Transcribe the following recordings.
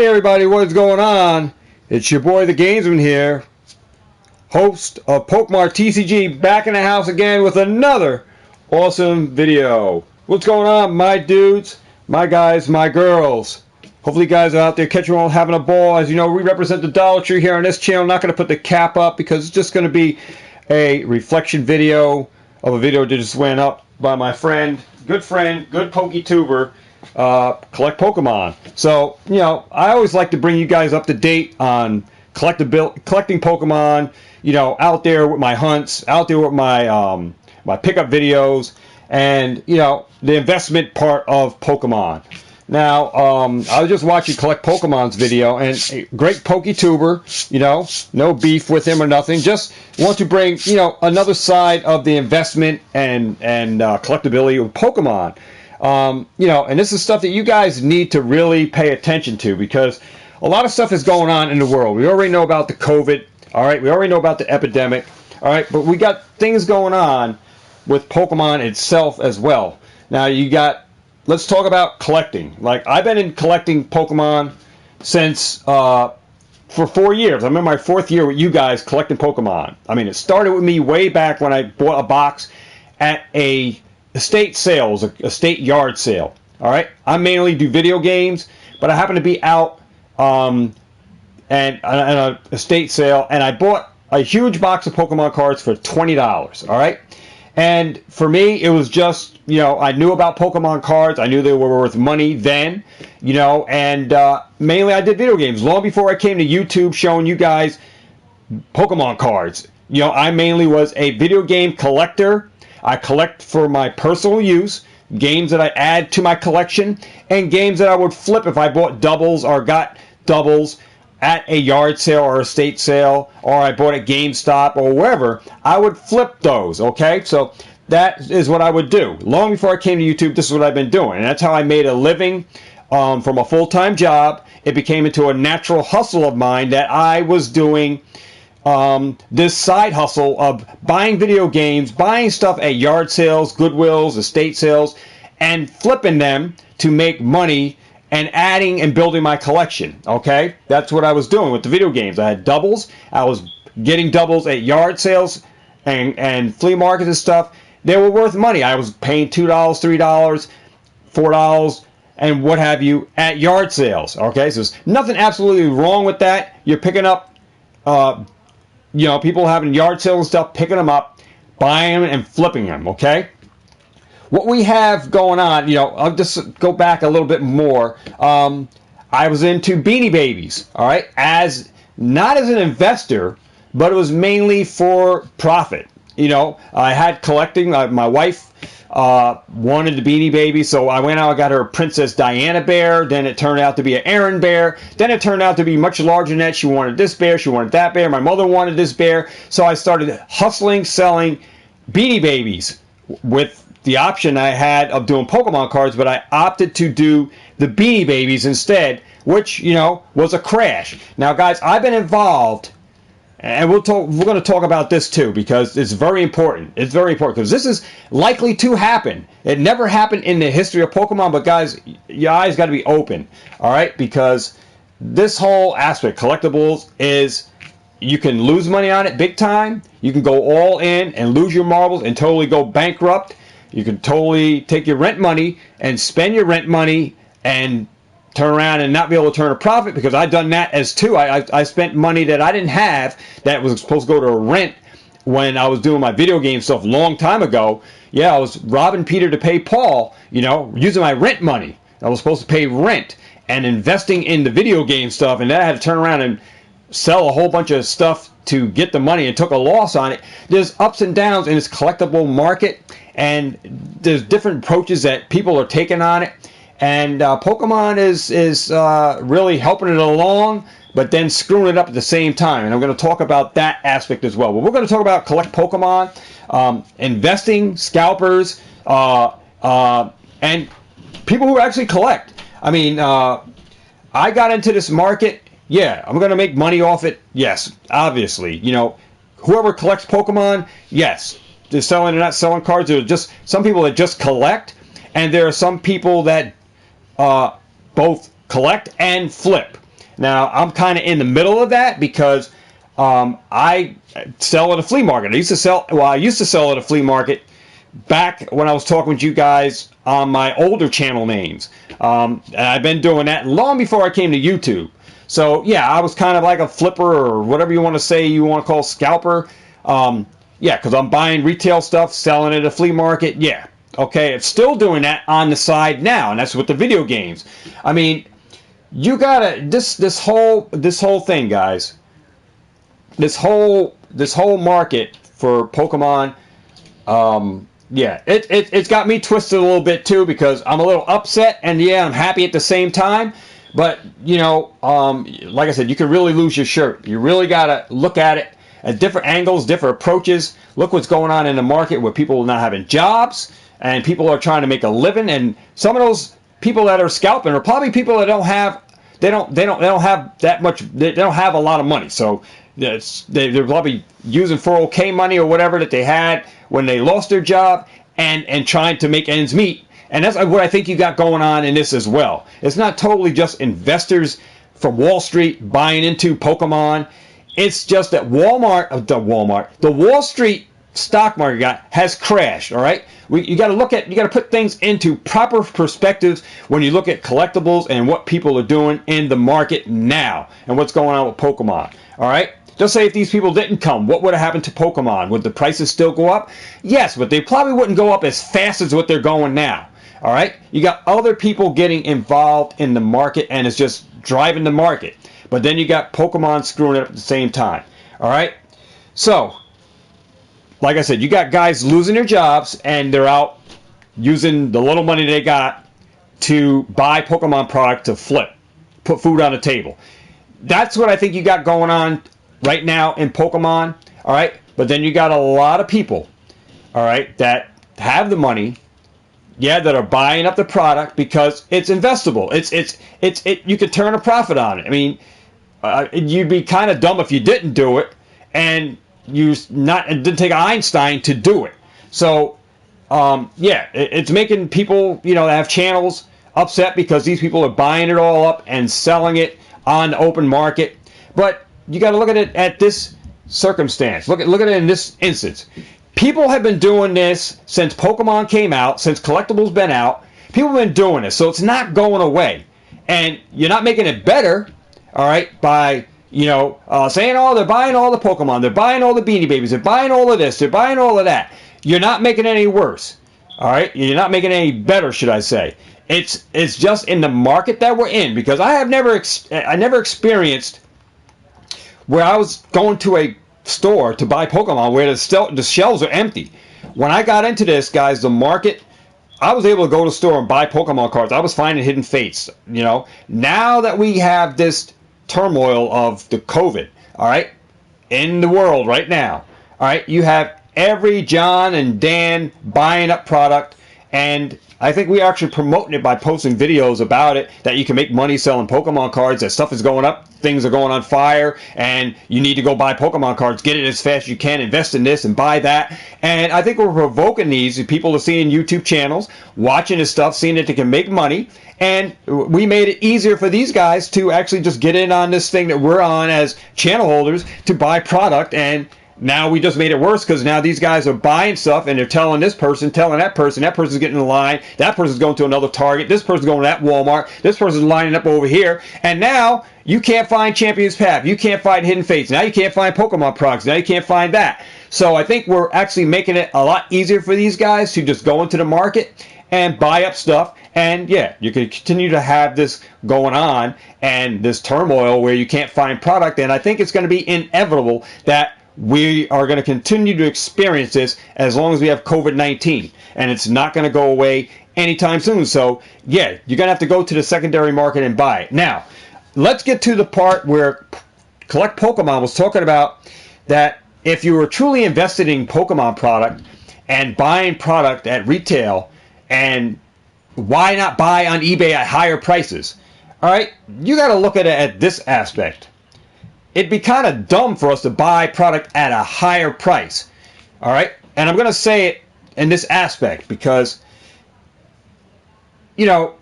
Hey everybody, what is going on? It's your boy Thegamesmen here, host of Pokemart TCG, back in the house again with another awesome video. What's going on, my dudes, my guys, my girls? Hopefully you guys are out there catching on, having a ball. As you know, we represent the Dollar Tree here on this channel. I'm not going to put the cap up because it's just going to be a reflection video of a video that just went up by my friend, good PokeTuber, collect Pokemon. So, you know, I always like to bring you guys up to date on collecting Pokemon, you know, out there with my hunts, out there with my my pickup videos, and, you know, the investment part of Pokemon. Now, I was just watching Collect Pokemon's video, and a great PokeTuber, you know, no beef with him or nothing, just want to bring, you know, another side of the investment and collectability of Pokemon. You know, and this is stuff that you guys need to really pay attention to, because a lot of stuff is going on in the world. We already know about the COVID, all right? We already know about the epidemic, all right? But we got things going on with Pokemon itself as well. Now, you got, let's talk about collecting. Like, I've been in collecting Pokemon since, for 4 years. I'm in my 4th year with you guys collecting Pokemon. I mean, it started with me way back when I bought a box at a estate sales, a estate yard sale. All right, I mainly do video games, but I happen to be out and a estate sale, and I bought a huge box of Pokemon cards for $20. All right, and for me, it was just, you know, I knew about Pokemon cards. I knew they were worth money then, you know, and mainly I did video games long before I came to YouTube showing you guys Pokemon cards. You know, I mainly was a video game collector. I collect for my personal use, games that I add to my collection, and games that I would flip if I bought doubles or got doubles at a yard sale or estate sale, or I bought at GameStop or wherever. I would flip those, okay? So that is what I would do. Long before I came to YouTube, this is what I've been doing. And that's how I made a living from a full-time job. It became into a natural hustle of mine that I was doing. This side hustle of buying video games, buying stuff at yard sales, Goodwills, estate sales, and flipping them to make money and adding and building my collection. Okay, that's what I was doing with the video games. I had doubles. I was getting doubles at yard sales and flea markets and stuff. They were worth money. I was paying $2, $3, $4, and what have you at yard sales. Okay, so there's nothing absolutely wrong with that. You're picking up you know, people having yard sales and stuff, picking them up, buying them, and flipping them, okay? What we have going on, you know, I'll just go back a little bit more. I was into Beanie Babies, all right? Not as an investor, but it was mainly for profit. You know, I had collecting. My wife wanted the Beanie Baby, so I went out and got her a Princess Diana bear. Then it turned out to be an Aaron bear. Then it turned out to be much larger than that. She wanted this bear. She wanted that bear. My mother wanted this bear. So I started hustling, selling Beanie Babies with the option I had of doing Pokemon cards, but I opted to do the Beanie Babies instead, which, you know, was a crash. Now, guys, I've been involved. And we're going to talk about this too, because it's very important. It's very important because this is likely to happen. It never happened in the history of Pokemon, but guys, your eyes got to be open, all right? Because this whole aspect, collectibles, is you can lose money on it big time. You can go all in and lose your marbles and totally go bankrupt. You can totally take your rent money and spend your rent money and turn around and not be able to turn a profit, because I've done that as too. I spent money that I didn't have that was supposed to go to a rent when I was doing my video game stuff a long time ago. Yeah, I was robbing Peter to pay Paul, you know, using my rent money. I was supposed to pay rent and investing in the video game stuff, and then I had to turn around and sell a whole bunch of stuff to get the money and took a loss on it. There's ups and downs in this collectible market, and there's different approaches that people are taking on it. And Pokemon is really helping it along, but then screwing it up at the same time. And I'm going to talk about that aspect as well. But we're going to talk about collect Pokemon, investing, scalpers, and people who actually collect. I mean, I got into this market. Yeah, I'm going to make money off it. Yes, obviously. You know, whoever collects Pokemon, yes, they're selling or not selling cards. There are just some people that just collect, and there are some people that both collect and flip. Now, I'm kind of in the middle of that because I sell at a flea market. I used to sell at a flea market back when I was talking with you guys on my older channel names. And I've been doing that long before I came to YouTube. So, yeah, I was kind of like a flipper or whatever you want to say, you want to call scalper. Yeah, because I'm buying retail stuff, selling it at a flea market. Yeah, okay, I'm still doing that on the side now, and that's with the video games. I mean, you gotta this whole thing, guys. This whole market for Pokemon. Yeah, it's got me twisted a little bit too because I'm a little upset and yeah, I'm happy at the same time. But you know, like I said, you can really lose your shirt. You really gotta look at it at different angles, different approaches. Look what's going on in the market where people are not having jobs and people are trying to make a living. And some of those people that are scalping are probably people that don't have that much. They don't have a lot of money. So they're probably using 401k money or whatever that they had when they lost their job and trying to make ends meet. And that's what I think you got going on in this as well. It's not totally just investors from Wall Street buying into Pokemon. It's just that the Wall Street stock market has crashed. All right, you got to put things into proper perspectives when you look at collectibles and what people are doing in the market now and what's going on with Pokemon. All right. Just say if these people didn't come, what would have happened to Pokemon? Would the prices still go up? Yes, but they probably wouldn't go up as fast as what they're going now. All right? You got other people getting involved in the market and it's just driving the market. But then you got Pokemon screwing it up at the same time. All right? So, like I said, you got guys losing their jobs and they're out using the little money they got to buy Pokemon product to flip, put food on the table. That's what I think you got going on right now in Pokemon, all right? But then you got a lot of people, all right, that have the money, yeah, that are buying up the product because it's investable. You could turn a profit on it. I mean, you'd be kind of dumb if you didn't do it, and it didn't take Einstein to do it. So, yeah, it's making people, you know, that have channels upset because these people are buying it all up and selling it on the open market. But you got to look at it at this circumstance. Look at it in this instance. People have been doing this since Pokemon came out, since collectibles been out. People have been doing this, so it's not going away. And you're not making it better, all right, by, you know, saying, oh, they're buying all the Pokemon, they're buying all the Beanie Babies, they're buying all of this, they're buying all of that. You're not making it any worse, all right? You're not making it any better, should I say. It's just in the market that we're in, because I never experienced where I was going to a store to buy Pokemon where the shelves are empty. When I got into this, guys, the market, I was able to go to the store and buy Pokemon cards. I was finding hidden fates, you know. Now that we have this turmoil of the COVID, all right, in the world right now, all right, you have every John and Dan buying up product, and I think we're actually promoting it by posting videos about it, that you can make money selling Pokemon cards, that stuff is going up, things are going on fire, and you need to go buy Pokemon cards, get it as fast as you can, invest in this and buy that. And I think we're provoking these people to see in YouTube channels, watching this stuff, seeing that they can make money, and we made it easier for these guys to actually just get in on this thing that we're on as channel holders to buy product. And now we just made it worse because now these guys are buying stuff and they're telling this person, telling that person's getting in line, that person's going to another Target, this person's going to that Walmart, this person's lining up over here, and now you can't find Champion's Path, you can't find Hidden Fates, now you can't find Pokemon products, now you can't find that. So I think we're actually making it a lot easier for these guys to just go into the market and buy up stuff. And yeah, you can continue to have this going on and this turmoil where you can't find product. And I think it's going to be inevitable that we are going to continue to experience this as long as we have COVID-19, and it's not going to go away anytime soon. So yeah, you're going to have to go to the secondary market and buy it. Now, let's get to the part where Collect Pokemon was talking about that if you were truly invested in Pokemon product and buying product at retail, and why not buy on eBay at higher prices? All right, you got to look at it at this aspect. It'd be kind of dumb for us to buy product at a higher price. All right? And I'm going to say it in this aspect because, you know,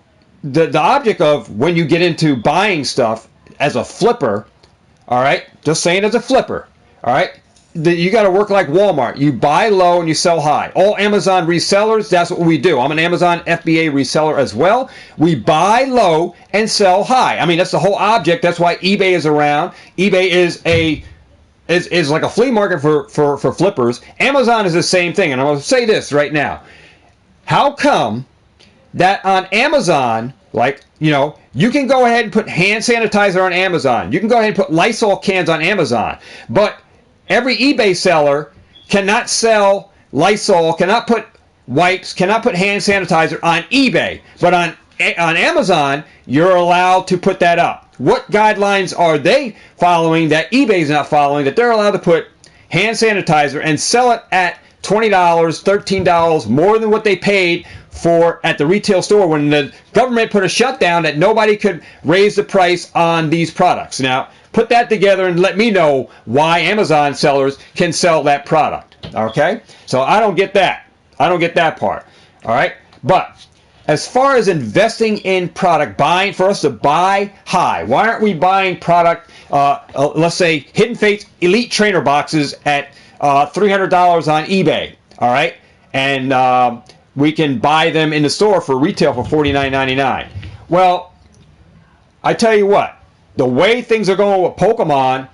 the object of when you get into buying stuff, as a flipper, all right, just saying as a flipper, all right, you got to work like Walmart. You buy low and you sell high. All Amazon resellers, that's what we do. I'm an Amazon FBA reseller as well. We buy low and sell high. I mean, that's the whole object. That's why eBay is around. eBay is like a flea market for flippers. Amazon is the same thing. And I'm going to say this right now. How come that on Amazon, like, you know, you can go ahead and put hand sanitizer on Amazon. You can go ahead and put Lysol cans on Amazon. But every eBay seller cannot sell Lysol, cannot put wipes, cannot put hand sanitizer on eBay. But on Amazon, you're allowed to put that up. What guidelines are they following that eBay's not following, that they're allowed to put hand sanitizer and sell it at $20, $13 more than what they paid for at the retail store when the government put a shutdown that nobody could raise the price on these products? Now, put that together and let me know why Amazon sellers can sell that product. Okay? So I don't get that. I don't get that part. All right? But as far as investing in product, buying, for us to buy high, why aren't we buying product, let's say Hidden Fates Elite Trainer boxes at $300 on eBay, all right? And we can buy them in the store for retail for $49.99. Well, I tell you what, the way things are going with Pokemon,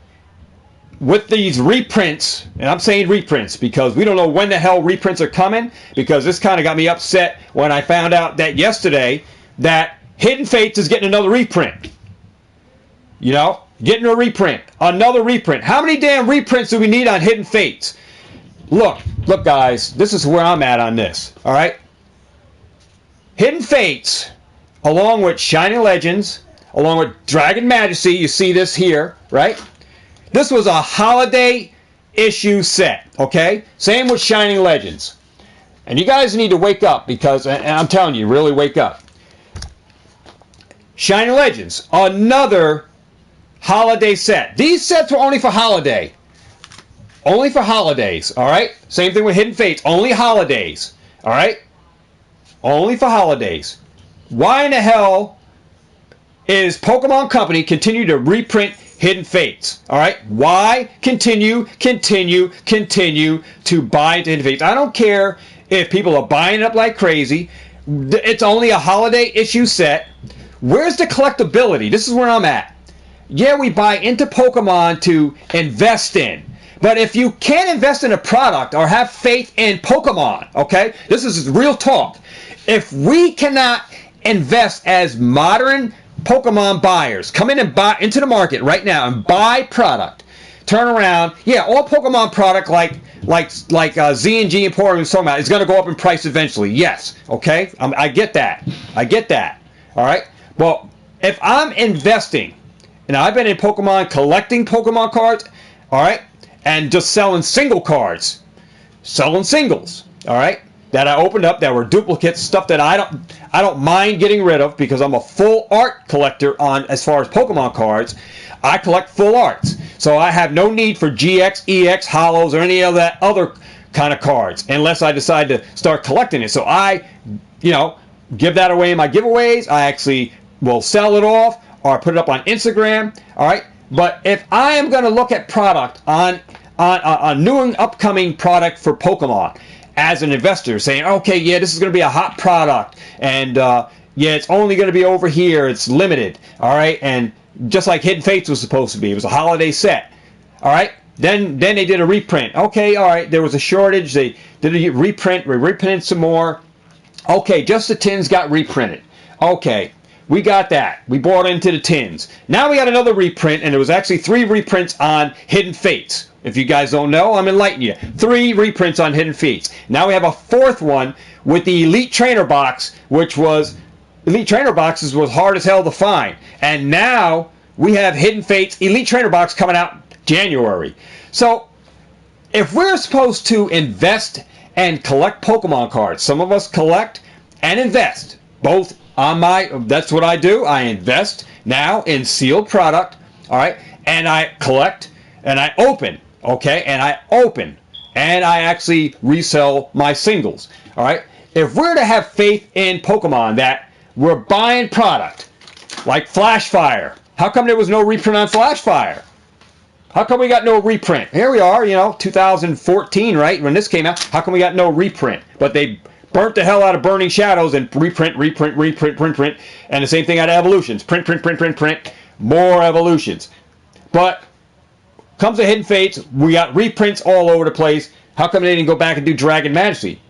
with these reprints, and I'm saying reprints because we don't know when the hell reprints are coming, because this kind of got me upset when I found out that yesterday that Hidden Fates is getting another reprint. You know, getting a reprint, another reprint. How many damn reprints do we need on Hidden Fates? Look guys, this is where I'm at on this, all right? Hidden Fates, along with Shining Legends, along with Dragon Majesty, you see this here, right? This was a holiday issue set, okay? Same with Shining Legends. And you guys need to wake up because, and I'm telling you, really wake up. Shining Legends, another holiday set. These sets were only for holiday. Only for holidays, all right? Same thing with Hidden Fates, only holidays, all right? Only for holidays. Why in the hell is Pokemon Company continue to reprint Hidden Fates? All right? Why continue to buy into Hidden Fates? I don't care if people are buying it up like crazy. It's only a holiday issue set. Where's the collectability? This is where I'm at. Yeah, we buy into Pokemon to invest in. But if you can't invest in a product or have faith in Pokemon, okay? This is real talk. If we cannot invest as modern Pokemon buyers, come in and buy into the market right now and buy product, turn around, yeah, all Pokemon product like Z&G Emporium is talking about is going to go up in price eventually. Yes, okay? I get that. I get that. All right? Well, if I'm investing, and I've been in Pokemon collecting Pokemon cards, all right, and just selling single cards, selling singles, all right, that I opened up that were duplicates, stuff that I don't mind getting rid of because I'm a full art collector on as far as Pokemon cards. I collect full arts, so I have no need for GX, EX, Holos, or any of that other kind of cards unless I decide to start collecting it. So I, you know, give that away in my giveaways. I actually will sell it off or put it up on Instagram. All right, but if I am going to look at product on a new and upcoming product for Pokemon as an investor, saying, okay, yeah, this is going to be a hot product, and yeah, it's only going to be over here. It's limited. All right, and just like Hidden Fates was supposed to be. It was a holiday set. All right? Then they did a reprint. Okay, all right, there was a shortage. They did a reprint. We reprinted some more. Okay, just the tins got reprinted. Okay, we got that. We bought into the tins. Now we got another reprint, and there was actually 3 reprints on Hidden Fates. If you guys don't know, I'm enlightening you. 3 reprints on Hidden Fates. Now we have a 4th one with the Elite Trainer box, which was... Elite Trainer boxes was hard as hell to find. And now we have Hidden Fates Elite Trainer box coming out January. So if we're supposed to invest and collect Pokemon cards, some of us collect and invest. Both on that's what I do. I invest now in sealed product, all right, and I collect and I open, okay, and I open and I actually resell my singles, all right. If we're to have faith in Pokemon that we're buying product like Flashfire, How come there was no reprint on Flashfire? How come we got no reprint? Here we are, 2014, right? When this came out, how come we got no reprint? But they burnt the hell out of Burning Shadows and reprint, print. And the same thing out of Evolutions. Print. More Evolutions. But comes to Hidden Fates, we got reprints all over the place. How come they didn't go back and do Dragon Majesty?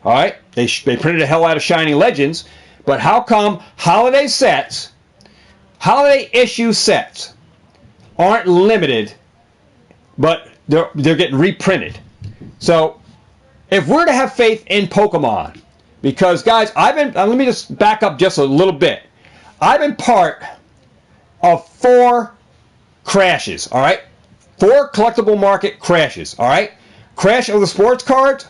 All right? They printed the hell out of Shining Legends. But how come holiday issue sets aren't limited, but they're getting reprinted? So if we're to have faith in Pokemon, because guys, let me just back up just a little bit. I've been part of 4 crashes, all right? 4 collectible market crashes, all right? Crash of the sports cards,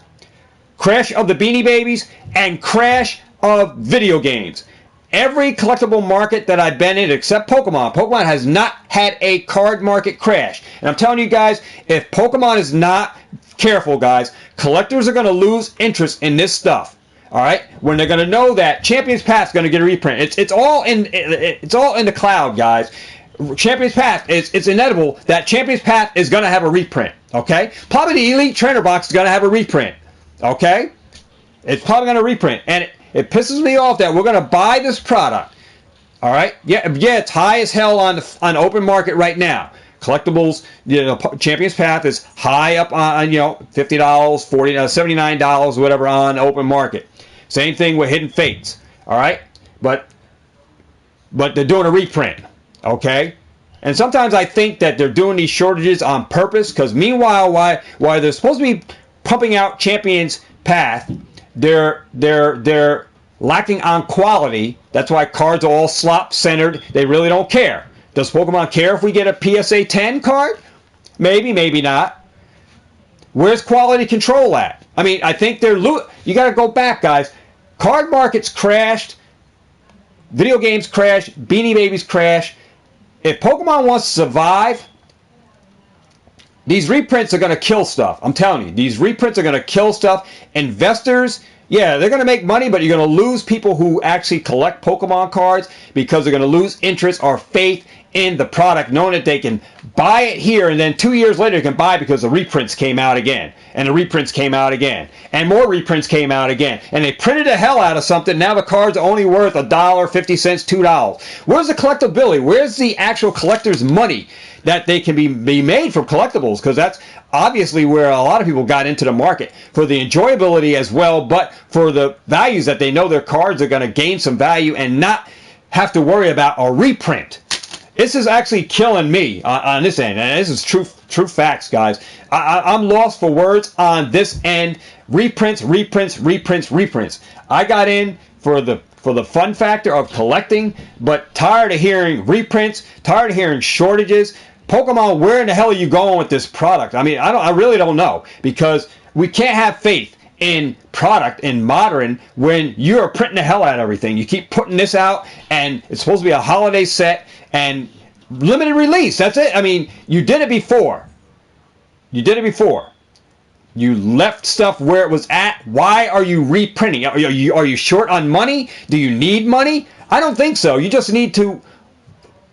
crash of the Beanie Babies, and crash of video games. Every collectible market that I've been in, except Pokemon, Pokemon has not had a card market crash. And I'm telling you guys, if Pokemon is not careful, guys, collectors are going to lose interest in this stuff. All right, when they're going to know that Champions Path is going to get a reprint. It's all in the cloud, guys. Champions Path, it's inevitable that Champions Path is going to have a reprint. Okay, probably the Elite Trainer Box is going to have a reprint. Okay, it's probably going to reprint, and it pisses me off that we're going to buy this product. All right, yeah, it's high as hell on open market right now. Collectibles, Champions Path is high up on $50, $40, $79, whatever on open market. Same thing with Hidden Fates. All right, but they're doing a reprint. Okay, and sometimes I think that they're doing these shortages on purpose, because meanwhile, why they're supposed to be pumping out Champions Path, they're lacking on quality. That's why cards are all slop centered. They really don't care. Does Pokemon care if we get a PSA 10 card? Maybe, maybe not. Where's quality control at? I mean, I think you got to go back, guys. Card markets crashed. Video games crashed. Beanie Babies crashed. If Pokemon wants to survive, these reprints are going to kill stuff. I'm telling you, these reprints are going to kill stuff. Investors, yeah, they're going to make money, but you're going to lose people who actually collect Pokemon cards, because they're going to lose interest or faith in the product, knowing that they can buy it here and then 2 years later they can buy because the reprints came out again, and the reprints came out again, and more reprints came out again, and they printed the hell out of something. Now the card's only worth $1, 50 cents, $2. Where's the collectability? Where's the actual collector's money that they can be made from collectibles? Because that's obviously where a lot of people got into the market, for the enjoyability as well, but for the values that they know their cards are going to gain some value and not have to worry about a reprint. This is actually killing me on this end, and this is true facts, guys. I'm lost for words on this end. Reprints. I got in for the fun factor of collecting, but tired of hearing reprints, tired of hearing shortages. Pokemon, where in the hell are you going with this product? I mean, I really don't know, because we can't have faith in product in modern when you're printing the hell out of everything. You keep putting this out, and it's supposed to be a holiday set and limited release. That's it. I mean, you did it before. You left stuff where it was at. Why are you reprinting? Are you short on money? Do you need money? I don't think so. You just need to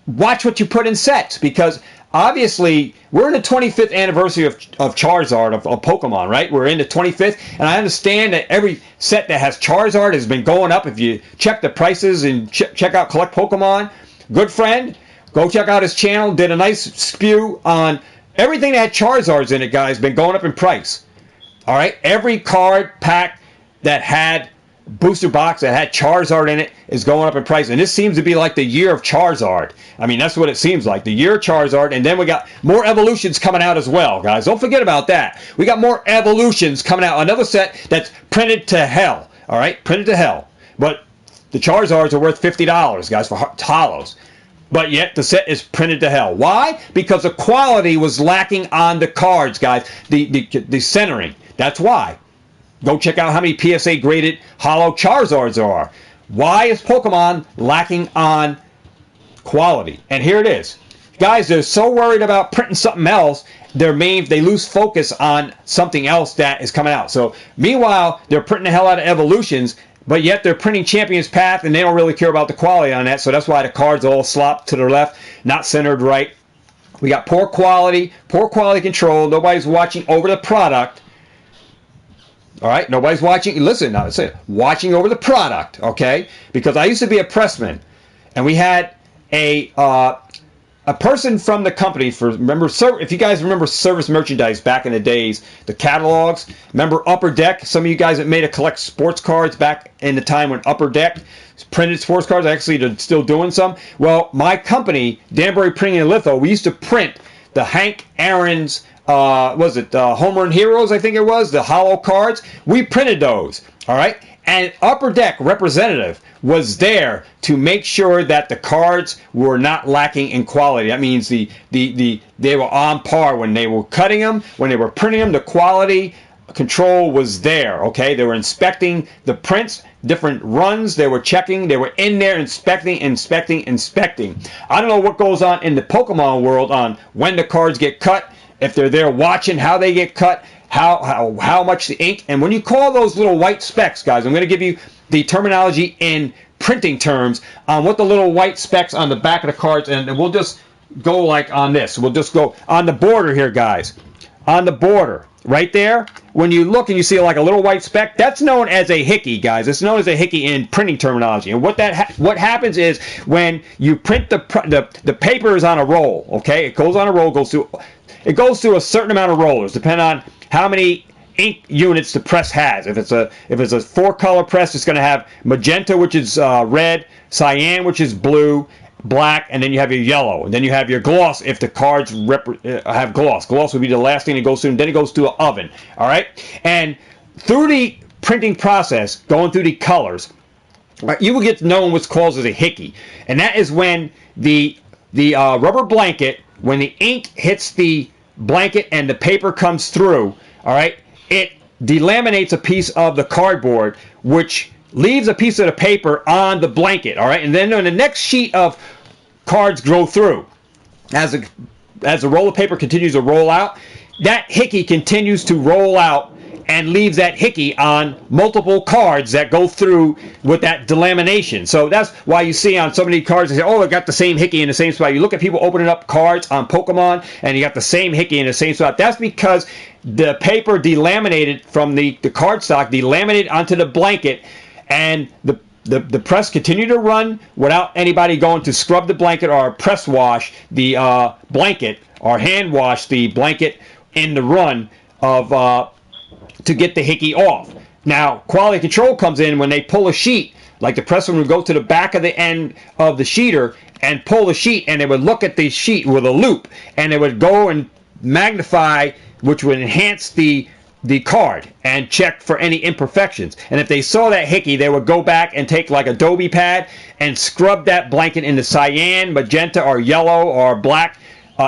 watch what you put in sets, because obviously we're in the 25th anniversary of Charizard, of Pokemon, right? We're in the 25th, and I understand that every set that has Charizard has been going up. If you check the prices and check out Collect Pokemon, good friend, go check out his channel, did a nice spew on everything that had Charizards in it, guys, been going up in price. All right, every card pack that had booster box that had Charizard in it is going up in price, and this seems to be like the year of Charizard. I mean, that's what it seems like, the year of Charizard. And then we got more evolutions coming out as well, guys. Don't forget about that. We got more evolutions coming out, another set that's printed to hell. All right, printed to hell. But the Charizards are worth $50, guys, for holos. But yet the set is printed to hell. Why? Because the quality was lacking on the cards, guys. The centering. That's why. Go check out how many PSA graded holo Charizards there are. Why is Pokemon lacking on quality? And here it is. Guys, they're so worried about printing something else, they lose focus on something else that is coming out. So meanwhile, they're printing the hell out of evolutions, but yet they're printing Champions Path, and they don't really care about the quality on that, so that's why the cards all slop to the left, not centered right. We got poor quality control. Nobody's watching over the product. All right, nobody's watching. Listen, now say watching over the product, okay? Because I used to be a pressman, and we had a person from the company if you guys remember Service Merchandise back in the days, the catalogs. Remember Upper Deck? Some of you guys that made a collect sports cards back in the time when Upper Deck printed sports cards. Actually, they're still doing some. Well, my company, Danbury Printing and Litho, we used to print the Hank Aaron's Home Run Heroes, I think it was, the hollow cards. We printed those, all right? And Upper Deck representative was there to make sure that the cards were not lacking in quality. That means they were on par when they were cutting them, when they were printing them. The quality control was there, okay? They were inspecting the prints, different runs. They were checking. They were in there inspecting. I don't know what goes on in the Pokemon world on when the cards get cut, if they're there watching how they get cut, how much the ink. And when you call those little white specks, guys, I'm going to give you the terminology in printing terms on what the little white specks on the back of the cards, and we'll just go like on this. We'll just go on the border here, guys. On the border, right there, when you look and you see like a little white speck, that's known as a hickey, guys. It's known as a hickey in printing terminology. And what happens is when you print the paper is on a roll, okay? It goes on a roll, it goes through a certain amount of rollers, depending on how many ink units the press has. If it's a 4-color press, it's going to have magenta, which is red, cyan, which is blue, black, and then you have your yellow, and then you have your gloss if the cards have gloss. Gloss would be the last thing that goes through, and then it goes through an oven. All right, and through the printing process, going through the colors, you will get to know what's called as a hickey, and that is when the rubber blanket, when the ink hits the blanket and the paper comes through, all right, it delaminates a piece of the cardboard, which leaves a piece of the paper on the blanket, all right, and then when the next sheet of cards go through, as the roll of paper continues to roll out, that hickey continues to roll out and leaves that hickey on multiple cards that go through with that delamination. So that's why you see on so many cards, they say, oh, it got the same hickey in the same spot. You look at people opening up cards on Pokemon, and you got the same hickey in the same spot. That's because the paper delaminated from the cardstock, delaminated onto the blanket, and the press continued to run without anybody going to scrub the blanket or press wash the blanket or hand wash the blanket in the run of to get the hickey off. Now, quality control comes in when they pull a sheet, like the press would go to the back of the end of the sheeter and pull the sheet, and they would look at the sheet with a loop, and they would go and magnify, which would enhance the card and check for any imperfections. And if they saw that hickey, they would go back and take like a Adobe pad and scrub that blanket into cyan, magenta, or yellow, or black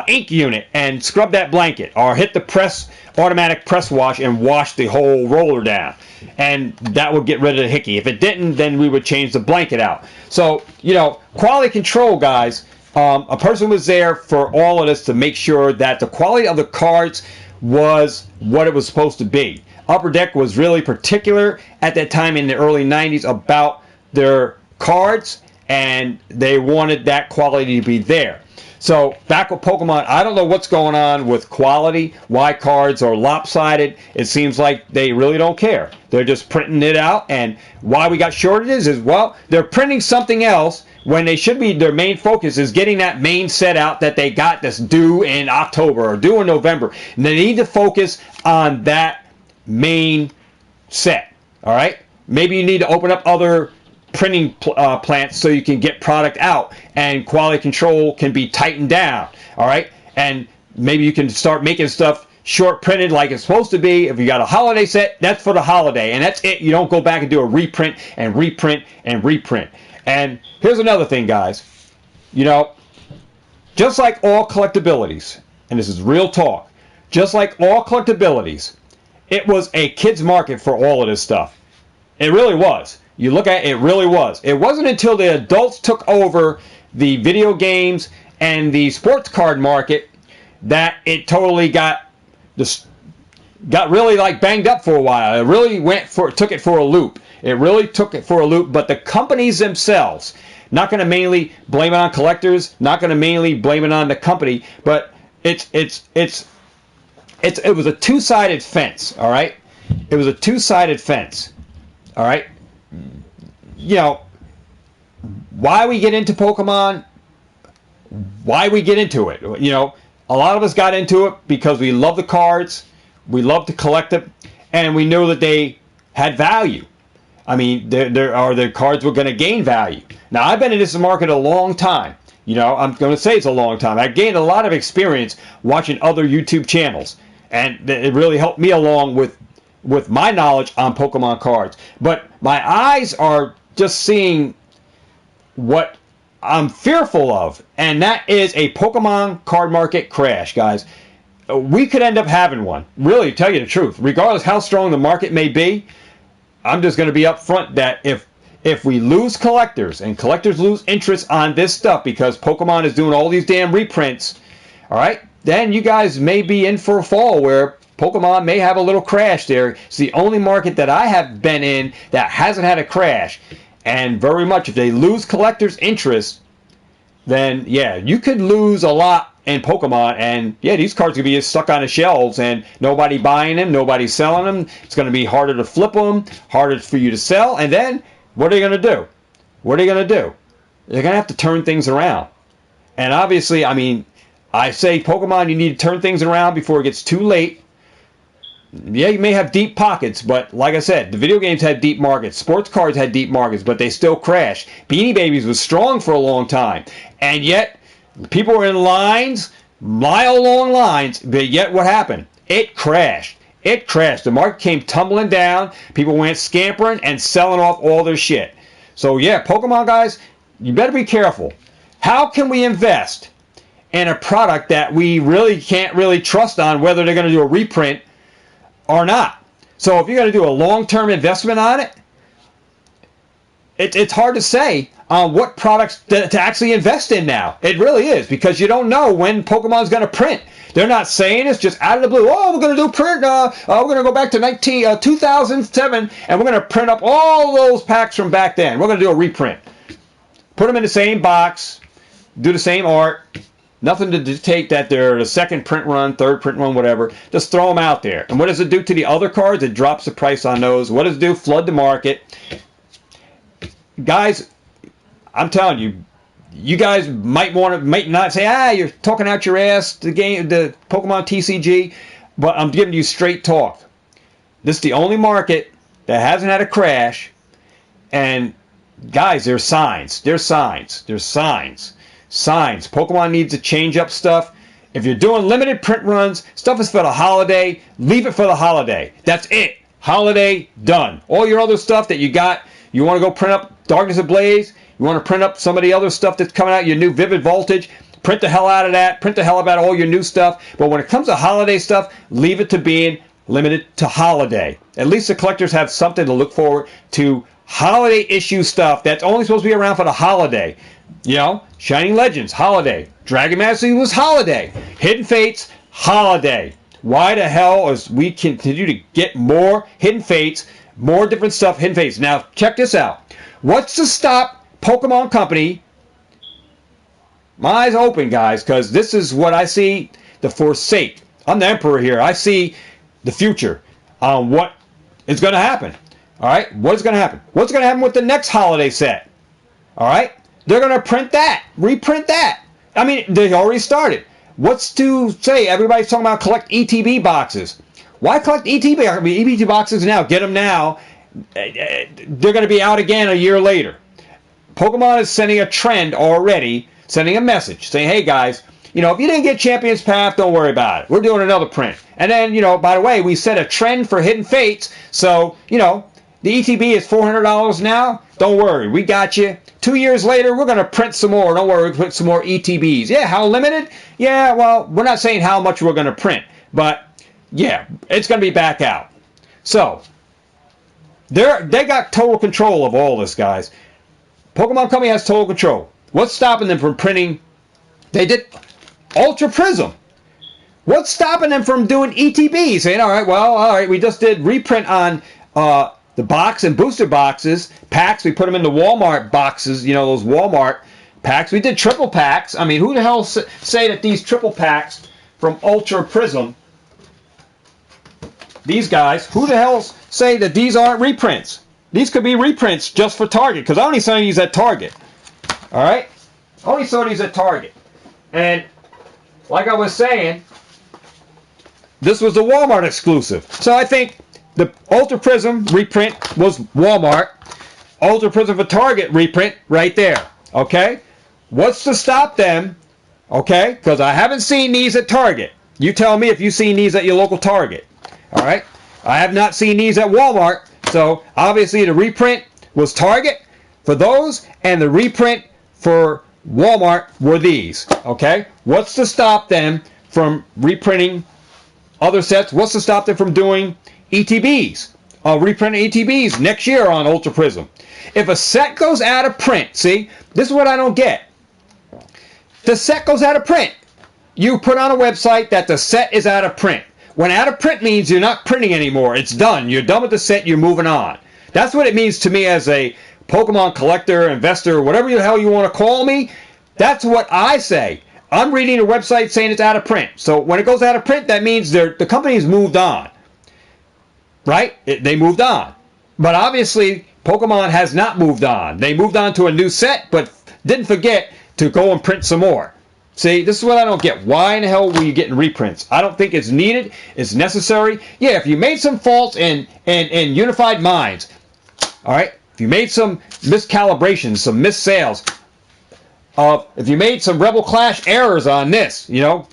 ink unit, and scrub that blanket, or hit the automatic press wash and wash the whole roller down, and that would get rid of the hickey. If it didn't, then we would change the blanket out. So, you know, quality control, guys, a person was there for all of this to make sure that the quality of the cards was what it was supposed to be. Upper Deck was really particular at that time in the early 90s about their cards, and they wanted that quality to be there. So back with Pokemon, I don't know what's going on with quality, why cards are lopsided. It seems like they really don't care. They're just printing it out, and why we got shortages is, well, they're printing something else when they should be, their main focus is getting that main set out that they got that's due in October or due in November. And they need to focus on that main set, all right? Maybe you need to open up other printing plants so you can get product out and quality control can be tightened down, all right? And maybe you can start making stuff short printed like it's supposed to be. If you got a holiday set, that's for the holiday, and that's it. You don't go back and do a reprint and reprint and reprint. And here's another thing, guys. You know, just like all collectabilities, and this is real talk, just like all collectabilities, it was a kid's market for all of this stuff. It really was. You look at it, it really was. It wasn't until the adults took over the video games and the sports card market that it totally got really like banged up for a while. It really took it for a loop. It really took it for a loop, but the companies themselves, not going to mainly blame it on collectors, not going to mainly blame it on the company, but it was a two-sided fence, all right? It was a two-sided fence, all right? You know, why we get into Pokemon, why we get into it. You know, a lot of us got into it because we love the cards, we love to collect them, and we knew that they had value. I mean, the cards were going to gain value. Now, I've been in this market a long time. You know, I'm going to say it's a long time. I've gained a lot of experience watching other YouTube channels, and it really helped me along with my knowledge on Pokemon cards. But my eyes are just seeing what I'm fearful of, and that is a Pokemon card market crash, guys. We could end up having one. Really, to tell you the truth, regardless how strong the market may be, I'm just going to be upfront that if we lose collectors and collectors lose interest on this stuff because Pokemon is doing all these damn reprints, all right, then you guys may be in for a fall where Pokemon may have a little crash there. It's the only market that I have been in that hasn't had a crash. And very much, if they lose collectors' interest, then yeah, you could lose a lot in Pokemon. And yeah, these cards could be stuck on the shelves and nobody buying them, nobody selling them. It's going to be harder to flip them, harder for you to sell. And then what are they going to do? What are they going to do? They're going to have to turn things around. And obviously, I mean, I say Pokemon, you need to turn things around before it gets too late. Yeah, you may have deep pockets, but like I said, the video games had deep markets. Sports cards had deep markets, but they still crashed. Beanie Babies was strong for a long time, and yet people were in lines, mile-long lines, but yet what happened? It crashed. It crashed. The market came tumbling down. People went scampering and selling off all their shit. So yeah, Pokemon guys, you better be careful. How can we invest in a product that we really can't really trust on whether they're going to do a reprint or not? So if you're going to do a long-term investment on it, it's hard to say on what products to actually invest in now. It really is, because you don't know when Pokemon's going to print. They're not saying it's just out of the blue. Oh, we're going to do print. We're going to go back to 2007, and we're going to print up all those packs from back then. We're going to do a reprint. Put them in the same box, do the same art. Nothing to dictate that they're the second print run, third print run, whatever. Just throw them out there. And what does it do to the other cards? It drops the price on those. What does it do? Flood the market. Guys, I'm telling you, you guys might not say, you're talking out your ass, the Pokemon TCG, but I'm giving you straight talk. This is the only market that hasn't had a crash, and guys, there's signs. There's signs. There's signs. Signs. Pokemon needs to change up stuff. If you're doing limited print runs, stuff is for the holiday, leave it for the holiday. That's it. Holiday, done. All your other stuff that you got, you want to go print up Darkness Ablaze, you want to print up some of the other stuff that's coming out, your new Vivid Voltage, print the hell out of that, print the hell about all your new stuff. But when it comes to holiday stuff, leave it to being limited to holiday. At least the collectors have something to look forward to. Holiday issue stuff that's only supposed to be around for the holiday. You know, Shining Legends, holiday. Dragon Mastery was holiday. Hidden Fates, holiday. Why the hell is we continue to get more Hidden Fates, more different stuff, Hidden Fates? Now, check this out. What's to stop Pokemon Company? My eyes open, guys, because this is what I see the forsake. I'm the Emperor here. I see the future on what is going to happen. All right? What is going to happen? What's going to happen with the next holiday set? All right? They're going to print that, reprint that. I mean, they already started. What's to say? Everybody's talking about collect ETB boxes. Why collect ETB boxes now? Get them now. They're going to be out again a year later. Pokemon is sending a trend already, sending a message saying, hey guys, you know, if you didn't get Champion's Path, don't worry about it. We're doing another print. And then, you know, by the way, we set a trend for Hidden Fates. So, you know, the ETB is $400 now. Don't worry, we got you. 2 years later, we're going to print some more. Don't worry, we'll print some more ETBs. Yeah, how limited? Yeah, well, we're not saying how much we're going to print. But, yeah, it's going to be back out. So, they got total control of all this, guys. Pokemon Company has total control. What's stopping them from printing? They did Ultra Prism. What's stopping them from doing ETB? Saying, all right, we just did reprint on the box and booster boxes, packs, we put them in the Walmart boxes, you know, those Walmart packs. We did triple packs. I mean, who the hell say that these triple packs from Ultra Prism, these guys, who the hell say that these aren't reprints? These could be reprints just for Target, because I only saw these at Target. All right? Only saw these at Target. And like I was saying, this was the Walmart exclusive. So I think the Ultra Prism reprint was Walmart. Ultra Prism for Target reprint right there. Okay? What's to stop them? Okay? Because I haven't seen these at Target. You tell me if you've seen these at your local Target. All right? I have not seen these at Walmart. So obviously the reprint was Target for those, and the reprint for Walmart were these. Okay? What's to stop them from reprinting other sets? What's to stop them from doing ETBs? Reprinting ETBs next year on Ultra Prism. If a set goes out of print, see, this is what I don't get. The set goes out of print. You put on a website that the set is out of print. When out of print means you're not printing anymore. It's done. You're done with the set. You're moving on. That's what it means to me as a Pokemon collector, investor, whatever the hell you want to call me. That's what I say. I'm reading a website saying it's out of print. So when it goes out of print, that means the company's moved on. Right? They moved on. But obviously, Pokemon has not moved on. They moved on to a new set, but didn't forget to go and print some more. See, this is what I don't get. Why in the hell were you getting reprints? I don't think it's needed. It's necessary. Yeah, if you made some faults in Unified Minds, all right, if you made some miscalibrations, some missed sales, if you made some Rebel Clash errors on this, you know,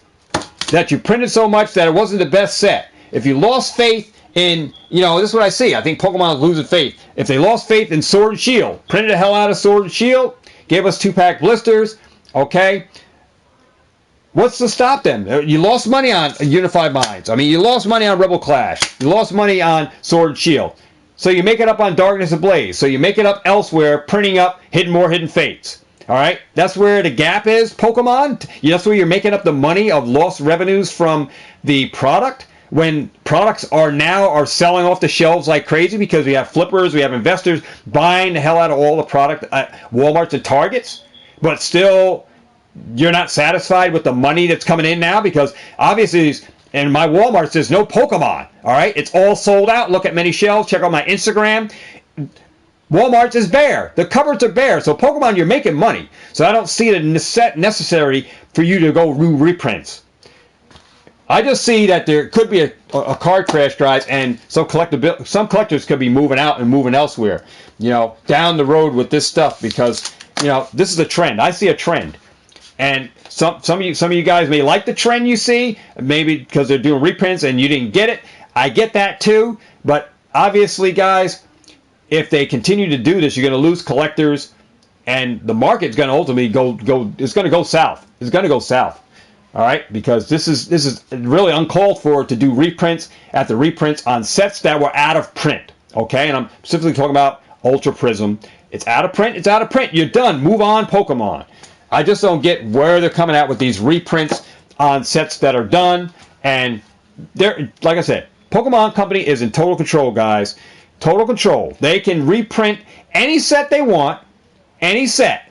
that you printed so much that it wasn't the best set. If you lost faith in, you know, this is what I see. I think Pokemon is losing faith. If they lost faith in Sword and Shield, printed the hell out of Sword and Shield, gave us 2-pack blisters, okay? What's to stop them? You lost money on Unified Minds. I mean, you lost money on Rebel Clash. You lost money on Sword and Shield. So you make it up on Darkness Ablaze. So you make it up elsewhere, printing up more Hidden Fates. All right? That's where the gap is, Pokemon. That's where you're making up the money of lost revenues from the product. When products are selling off the shelves like crazy because we have flippers, we have investors buying the hell out of all the product at Walmarts and Targets, but still you're not satisfied with the money that's coming in now because obviously in my Walmart there's no Pokemon. All right, it's all sold out. Look at many shelves. Check out my Instagram. Walmart's is bare. The cupboards are bare. So Pokemon, you're making money. So I don't see it necessary for you to go do reprints. I just see that there could be a card crash drive, and some collectors could be moving out and moving elsewhere, you know, down the road with this stuff because, you know, this is a trend. I see a trend, and some of you guys may like the trend you see, maybe because they're doing reprints and you didn't get it. I get that too, but obviously, guys, if they continue to do this, you're going to lose collectors, and the market's going to ultimately go. It's going to go south. It's going to go south. All right, because this is really uncalled for to do reprints after reprints on sets that were out of print. Okay, and I'm specifically talking about Ultra Prism. It's out of print. It's out of print. You're done. Move on, Pokemon. I just don't get where they're coming out with these reprints on sets that are done. And they're, like I said, Pokemon Company is in total control, guys. Total control. They can reprint any set they want, any set,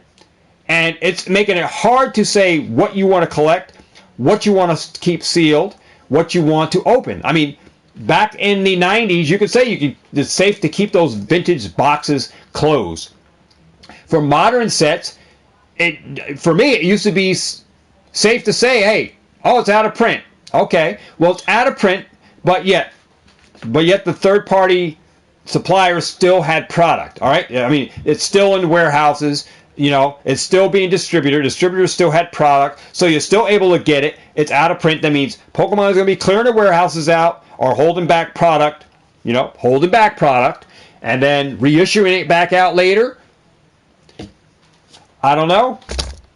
and it's making it hard to say what you want to collect, what you want to keep sealed, what you want to open. I mean, back in the 90s, you could say it's safe to keep those vintage boxes closed. For modern sets, for me, it used to be safe to say, hey, oh, it's out of print. Okay, well, it's out of print, but yet the third-party suppliers still had product. All right, I mean, it's still in warehouses. You know, it's still being distributed. Distributors still had product, so you're still able to get it. It's out of print. That means Pokemon is going to be clearing the warehouses out or holding back product, you know, holding back product, and then reissuing it back out later. I don't know.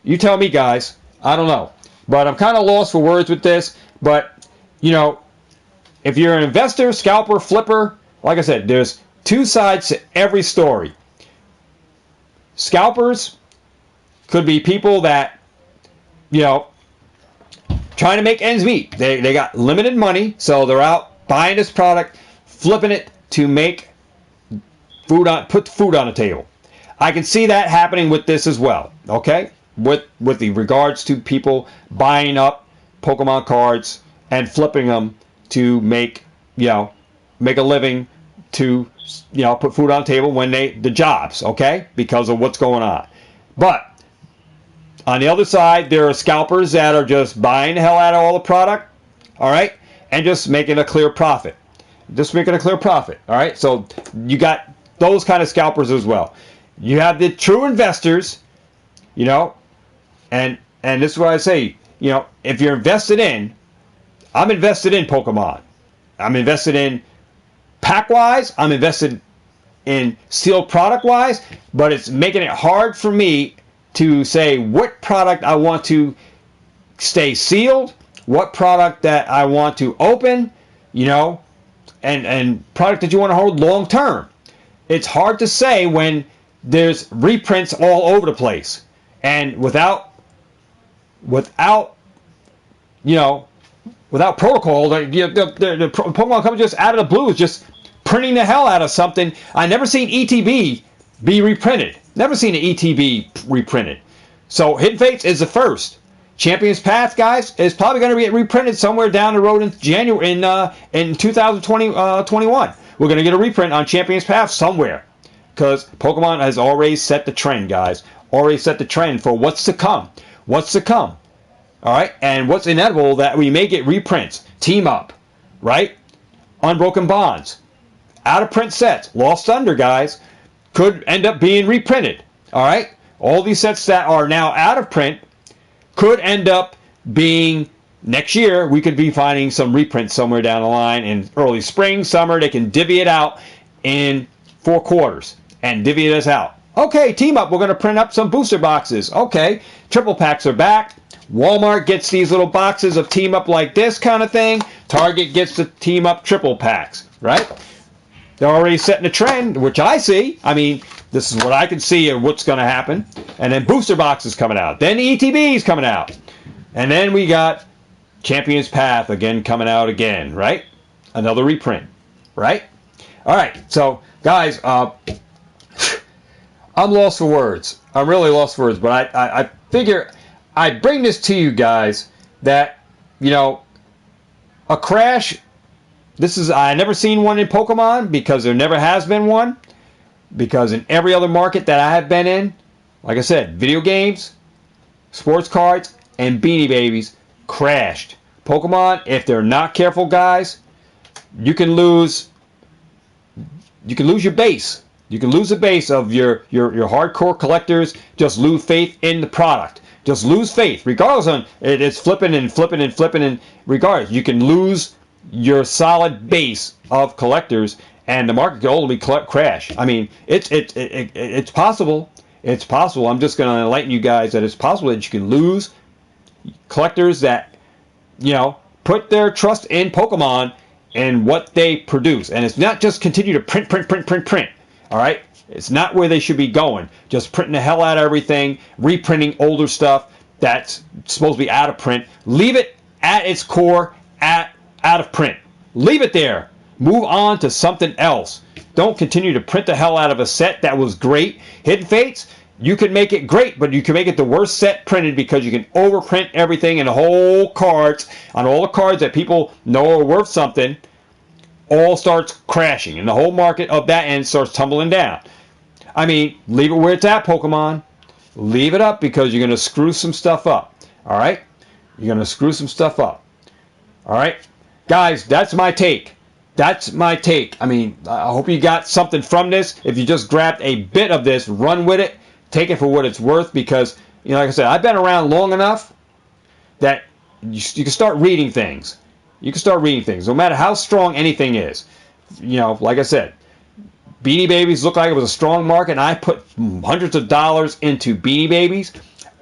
You tell me, guys. I don't know. But I'm kind of lost for words with this. But, you know, if you're an investor, scalper, flipper, like I said, there's two sides to every story. Scalpers could be people that, you know, trying to make ends meet. They got limited money, so they're out buying this product, flipping it to make put food on the table. I can see that happening with this as well. Okay, with the regards to people buying up Pokemon cards and flipping them to make make a living, to put food on the table when the jobs, okay, because of what's going on. But on the other side, there are scalpers that are just buying the hell out of all the product, all right, and just making a clear profit. All right, so you got those kind of scalpers as well. You have the true investors, and this is what I say, if you're invested in, I'm invested in Pokemon. I'm invested in pack-wise. I'm invested in sealed product-wise, but it's making it hard for me to say what product I want to stay sealed, what product that I want to open, and product that you want to hold long term. It's hard to say when there's reprints all over the place, and without protocol, the Pokemon company just out of the blue is just printing the hell out of something. I never seen ETB be reprinted. Never seen an ETB reprinted. So Hidden Fates is the first. Champions Path, guys, is probably going to be reprinted somewhere down the road in January in 2021. We're going to get a reprint on Champions Path somewhere, because Pokemon has already set the trend, guys. Already set the trend for what's to come. What's to come. All right, and what's inevitable that we may get reprints. Team Up, right? Unbroken Bonds, out of print sets. Lost Thunder, guys, could end up being reprinted. All right, all these sets that are now out of print could end up being next year. We could be finding some reprints somewhere down the line in early spring, summer. They can divvy it out in 4 quarters and divvy this out. Okay, Team Up, we're going to print up some booster boxes. Okay, triple packs are back. Walmart gets these little boxes of Team Up like this kind of thing. Target gets the Team Up triple packs, right? They're already setting a trend, which I see. I mean, this is what I can see of what's going to happen. And then booster boxes coming out. Then ETBs coming out. And then we got Champions Path again coming out again, right? Another reprint, right? All right, so guys, I'm lost for words. I'm really lost for words, but I figure I bring this to you guys that, a crash, I never seen one in Pokemon because there never has been one. Because in every other market that I have been in, like I said, video games, sports cards, and Beanie Babies crashed. Pokemon, if they're not careful, guys, you can lose your base. You can lose the base of your hardcore collectors. Just lose faith in the product. Just lose faith, regardless on it's flipping and flipping and flipping, and regardless, you can lose your solid base of collectors, and the market could ultimately crash. I mean, it's possible. It's possible. I'm just going to enlighten you guys that it's possible that you can lose collectors that put their trust in Pokemon and what they produce, and it's not just continue to print. All right. It's not where they should be going. Just printing the hell out of everything, reprinting older stuff that's supposed to be out of print. Leave it at its core, out of print. Leave it there. Move on to something else. Don't continue to print the hell out of a set that was great. Hidden Fates, you can make it great, but you can make it the worst set printed because you can overprint everything, and the whole cards, on all the cards that people know are worth something, all starts crashing, and the whole market of that end starts tumbling down. I mean, leave it where it's at, Pokemon. Leave it up, because you're going to screw some stuff up. All right? You're going to screw some stuff up. All right? Guys, that's my take. That's my take. I mean, I hope you got something from this. If you just grabbed a bit of this, run with it. Take it for what it's worth, because, like I said, I've been around long enough that you can start reading things. You can start reading things, no matter how strong anything is. Like I said, Beanie Babies looked like it was a strong market, and I put hundreds of dollars into Beanie Babies.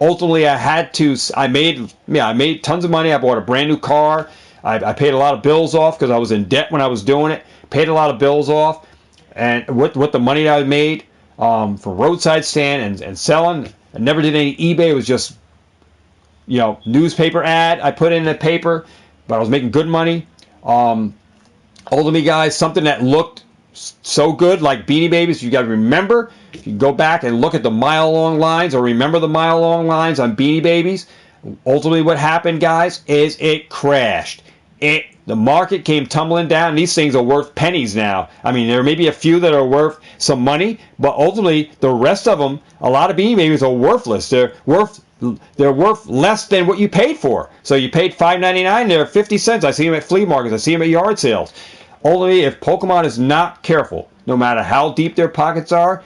Ultimately, I made tons of money. I bought a brand new car. I paid a lot of bills off because I was in debt when I was doing it. Paid a lot of bills off, and with the money that I made from roadside stand and selling, I never did any eBay. It was just newspaper ad I put in the paper, but I was making good money. Ultimately, guys, something that looked so good, like Beanie Babies. You got to remember, if you go back and look at the mile-long lines, or remember the mile-long lines on Beanie Babies, ultimately what happened, guys, is it crashed. The market came tumbling down. These things are worth pennies now. I mean, there may be a few that are worth some money, but ultimately the rest of them, a lot of Beanie Babies are worthless. They're worth less than what you paid for. So you paid $5.99, they're 50 cents. I see them at flea markets. I see them at yard sales. Only if Pokemon is not careful, no matter how deep their pockets are,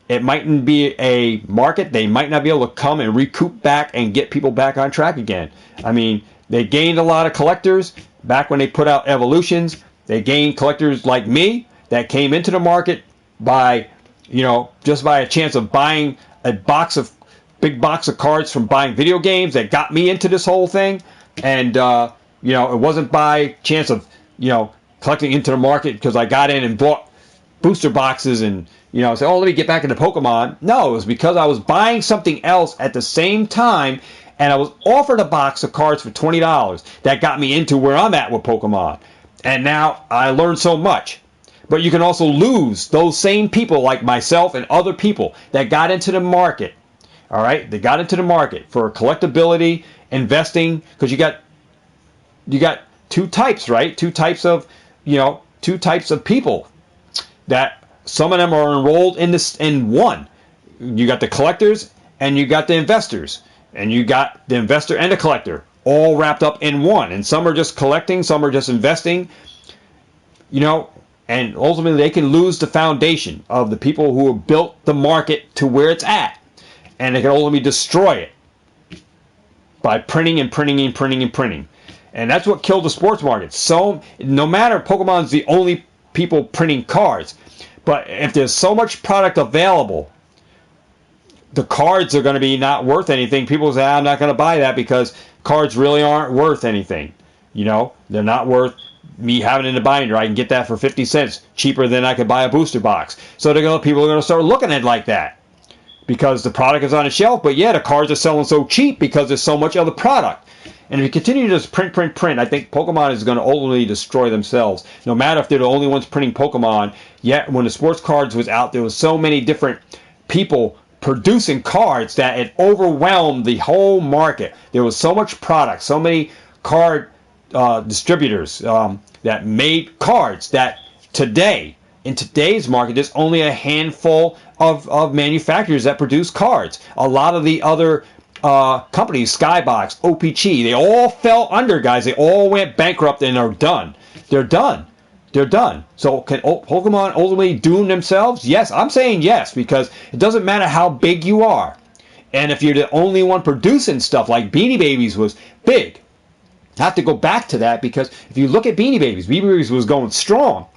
it mightn't be a market. They might not be able to come and recoup back and get people back on track again. I mean, they gained a lot of collectors back when they put out Evolutions. They gained collectors like me that came into the market by, just by a chance of buying a big box of cards from buying video games that got me into this whole thing. And, it wasn't by chance of, collecting into the market because I got in and bought booster boxes and, say, oh, let me get back into Pokemon. No, it was because I was buying something else at the same time, and I was offered a box of cards for $20 that got me into where I'm at with Pokemon. And now I learned so much. But you can also lose those same people like myself and other people that got into the market. All right? They got into the market for collectability, investing, because you got two types, right? Two types of people that some of them are enrolled in one. You got the collectors and you got the investors. And you got the investor and the collector all wrapped up in one. And some are just collecting, some are just investing, and ultimately they can lose the foundation of the people who have built the market to where it's at. And they can ultimately destroy it by printing and printing and printing and printing. And that's what killed the sports market. So no matter Pokemon's the only people printing cards, but if there's so much product available, the cards are going to be not worth anything. People say, I'm not going to buy that because cards really aren't worth anything. They're not worth me having in the binder. I can get that for 50 cents cheaper than I could buy a booster box. So people are going to start looking at it like that because the product is on the shelf. But yeah, the cards are selling so cheap because there's so much other product. And if you continue to just print, I think Pokemon is going to ultimately destroy themselves. No matter if they're the only ones printing Pokemon. Yet when the sports cards was out, there was so many different people producing cards that it overwhelmed the whole market. There was so much product, so many card distributors that made cards that in today's market, there's only a handful of manufacturers that produce cards. A lot of the other companies, Skybox, OPG, they all fell under, guys. They all went bankrupt and are done. They're done. They're done. So can Pokemon ultimately doom themselves? Yes, I'm saying yes, because it doesn't matter how big you are. And if you're the only one producing stuff like Beanie Babies was big, I have to go back to that because if you look at Beanie Babies was going strong.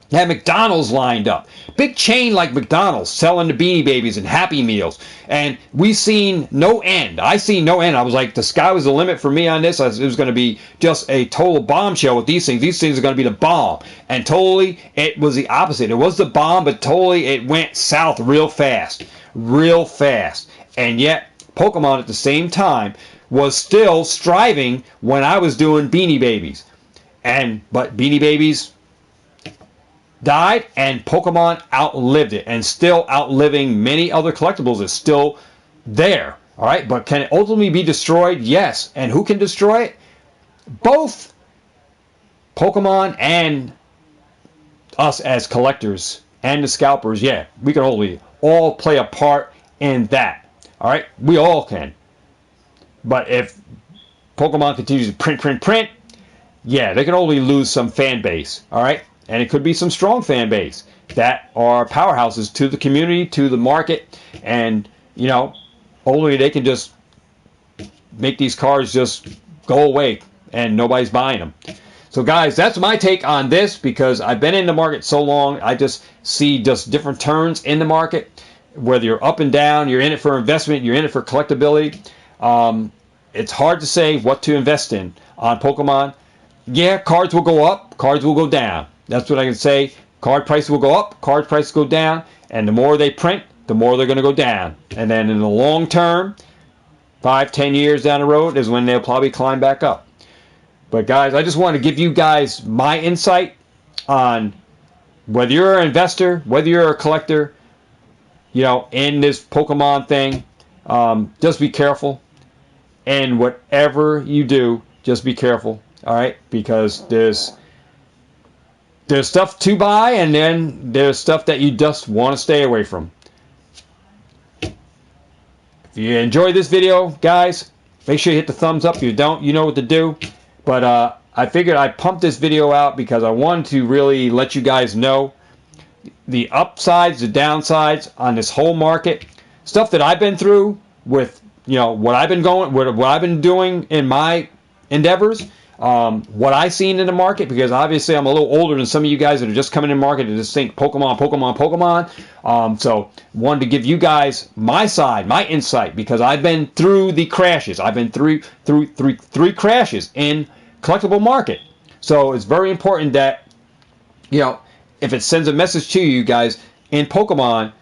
They had McDonald's lined up. Big chain like McDonald's selling the Beanie Babies and Happy Meals. And we've seen no end. I seen no end. I was like, the sky was the limit for me on this. It was going to be just a total bombshell with these things. These things are going to be the bomb. And totally, it was the opposite. It was the bomb, but totally it went south real fast. Real fast. And yet, Pokemon at the same time was still striving when I was doing Beanie Babies. But Beanie Babies died and Pokemon outlived it, and still outliving many other collectibles is still there. All right, but can it ultimately be destroyed? Yes. And who can destroy it? Both Pokemon and us as collectors and the scalpers. Yeah, we can all play a part in that. All right, we all can. But if Pokemon continues to print, yeah, they can only lose some fan base. All right. And it could be some strong fan base that are powerhouses to the community, to the market, and only they can just make these cards just go away and nobody's buying them. So guys, that's my take on this because I've been in the market so long. I just see just different turns in the market, whether you're up and down, you're in it for investment, you're in it for collectability. It's hard to say what to invest in on Pokemon. Yeah, cards will go up, cards will go down. That's what I can say. Card prices will go up, card prices go down, and the more they print, the more they're going to go down. And then in the long term, 5-10 years down the road is when they'll probably climb back up. But guys, I just want to give you guys my insight on whether you're an investor, whether you're a collector, you know, in this Pokemon thing, just be careful. And whatever you do, just be careful. All right, because there's stuff to buy, and then there's stuff that you just want to stay away from. If you enjoyed this video, guys, make sure you hit the thumbs up. If you don't, you know what to do. But I figured I'd pump this video out because I wanted to really let you guys know the upsides, the downsides on this whole market. Stuff that I've been through with, you know, what I've been doing in my endeavors. What I've seen in the market, because obviously I'm a little older than some of you guys that are just coming in the market and just think Pokemon, Pokemon, Pokemon. So wanted to give you guys my side, my insight, because I've been through the crashes. I've been through three crashes in collectible market. So it's very important that, you know, if it sends a message to you guys in Pokemon,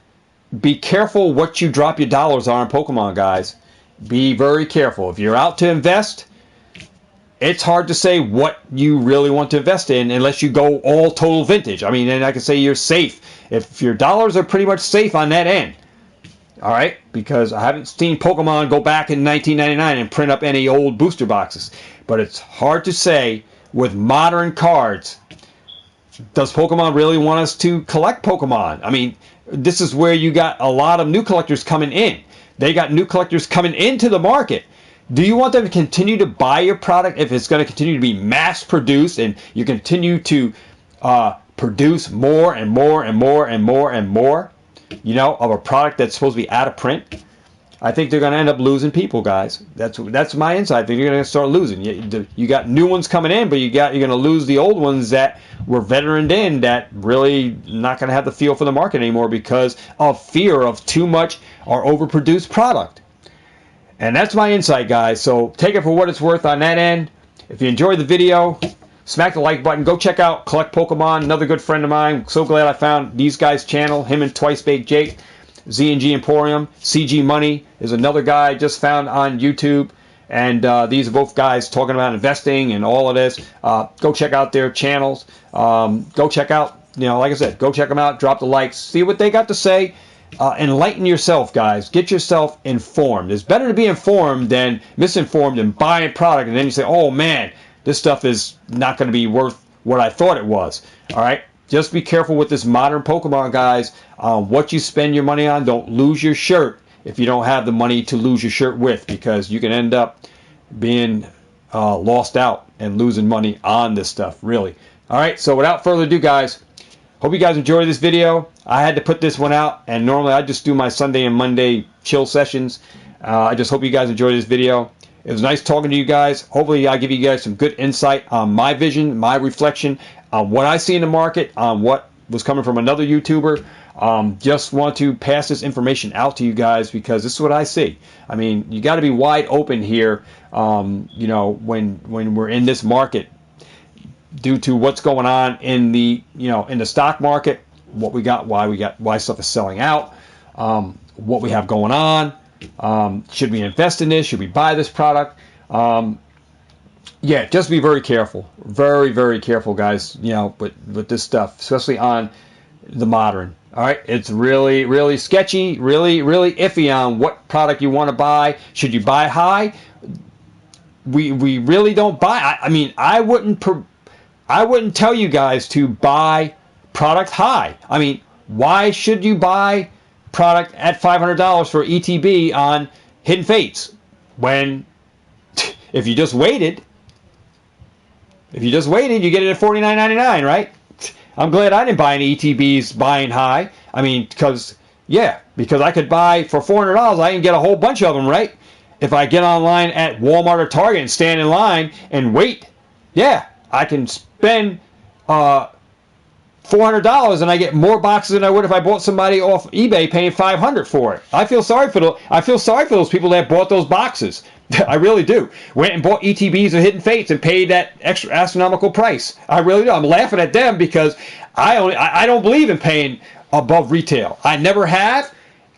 be careful what you drop your dollars on Pokemon, guys. Be very careful. If you're out to invest, it's hard to say what you really want to invest in unless you go all total vintage. I mean, and I can say you're safe. If your dollars are pretty much safe on that end. All right? Because I haven't seen Pokemon go back in 1999 and print up any old booster boxes. But it's hard to say with modern cards, does Pokemon really want us to collect Pokemon? I mean, this is where you got a lot of new collectors coming in. They got new collectors coming into the market. Do you want them to continue to buy your product if it's going to continue to be mass produced and you continue to produce more and more and more and more and more, you know, of a product that's supposed to be out of print? I think they're going to end up losing people, guys. That's my insight. I think you're going to start losing. You got new ones coming in, but you're going to lose the old ones that were veteraned in, that really not going to have the feel for the market anymore because of fear of too much or overproduced product. And that's my insight, guys. So take it for what it's worth on that end. If you enjoyed the video, smack the like button. Go check out Collect Pokemon, another good friend of mine. So glad I found these guys' channel, him and Twice Baked Jake. Z&G Emporium. CG Money is another guy I just found on YouTube. And these are both guys talking about investing and all of this. Go check out their channels. Go check out, you know, like I said, go check them out. Drop the likes. See what they got to say. Enlighten yourself, guys. Get yourself informed. It's better to be informed than misinformed and buy a product and then you say, oh man, this stuff is not going to be worth what I thought it was. All right? Just be careful with this modern Pokemon, guys. What you spend your money on, don't lose your shirt if you don't have the money to lose your shirt with, because you can end up being lost out and losing money on this stuff, really. All right, so without further ado, guys, hope you guys enjoyed this video. I had to put this one out, and normally I just do my Sunday and Monday chill sessions. I just hope you guys enjoyed this video. It was nice talking to you guys. Hopefully I give you guys some good insight on my vision, my reflection, on what I see in the market, on what was coming from another YouTuber. Just want to pass this information out to you guys because this is what I see. I mean, you got to be wide open here, you know, when we're in this market, due to what's going on in the, you know, in the stock market, what we got, why stuff is selling out, what we have going on. Should we invest in this? Should we buy this product? Yeah, just be very careful. Very, very careful, guys, you know, with this stuff, especially on the modern. All right, it's really, really sketchy, really, really iffy on what product you want to buy. Should you buy high? We really don't buy. I mean, I wouldn't tell you guys to buy product high. I mean, why should you buy product at $500 for ETB on Hidden Fates when if you just waited, you get it at $49.99, right? I'm glad I didn't buy any ETBs buying high. I mean, because I could buy for $400, I can get a whole bunch of them, right? If I get online at Walmart or Target and stand in line and wait, yeah, I can spend $400 and I get more boxes than I would if I bought somebody off eBay paying $500 for it. I feel sorry for those people that bought those boxes. I really do. Went and bought ETBs and Hidden Fates and paid that extra astronomical price. I really do. I'm laughing at them because I don't believe in paying above retail. I never have.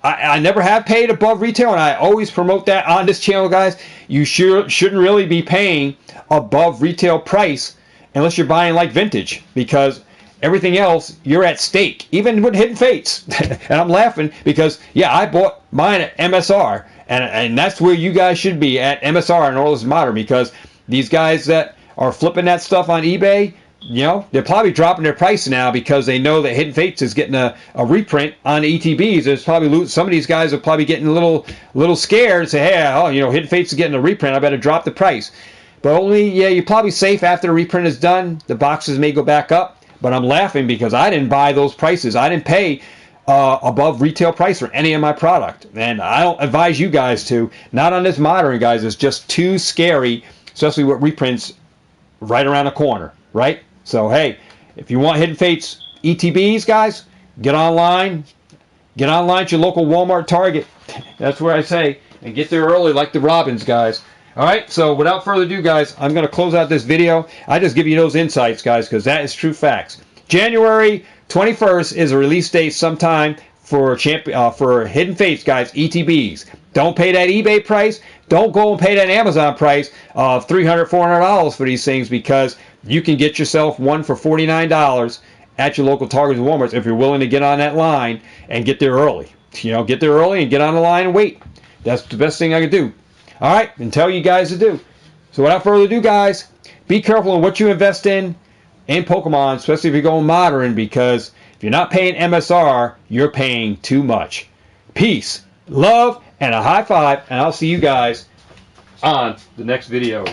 I never have paid above retail, and I always promote that on this channel, guys. You shouldn't really be paying above retail price unless you're buying like vintage, because everything else, you're at stake, even with Hidden Fates. And I'm laughing because, yeah, I bought mine at MSR, and that's where you guys should be, at MSR and all this modern, because these guys that are flipping that stuff on eBay, you know, they're probably dropping their price now because they know that Hidden Fates is getting a reprint on ETBs. There's probably some of these guys are probably getting a little scared and say, hey, oh, you know, Hidden Fates is getting a reprint, I better drop the price. But only, yeah, you're probably safe after the reprint is done. The boxes may go back up. But I'm laughing because I didn't buy those prices. I didn't pay above retail price for any of my product. And I don't advise you guys to. Not on this modern, guys. It's just too scary, especially with reprints right around the corner, right? So, hey, if you want Hidden Fates ETBs, guys, get online. Get online to your local Walmart, Target. That's where I say. And get there early like the Robins, guys. All right, so without further ado, guys, I'm going to close out this video. I just give you those insights, guys, because that is true facts. January 21st is a release date sometime for Hidden Fates, guys, ETBs. Don't pay that eBay price. Don't go and pay that Amazon price of $300, $400 for these things, because you can get yourself one for $49 at your local Targets and Walmarts if you're willing to get on that line and get there early. You know, get there early and get on the line and wait. That's the best thing I can do. All right, and tell you guys to do. So without further ado, guys, be careful in what you invest in Pokemon, especially if you're going modern, because if you're not paying MSR, you're paying too much. Peace, love, and a high five, and I'll see you guys on the next video.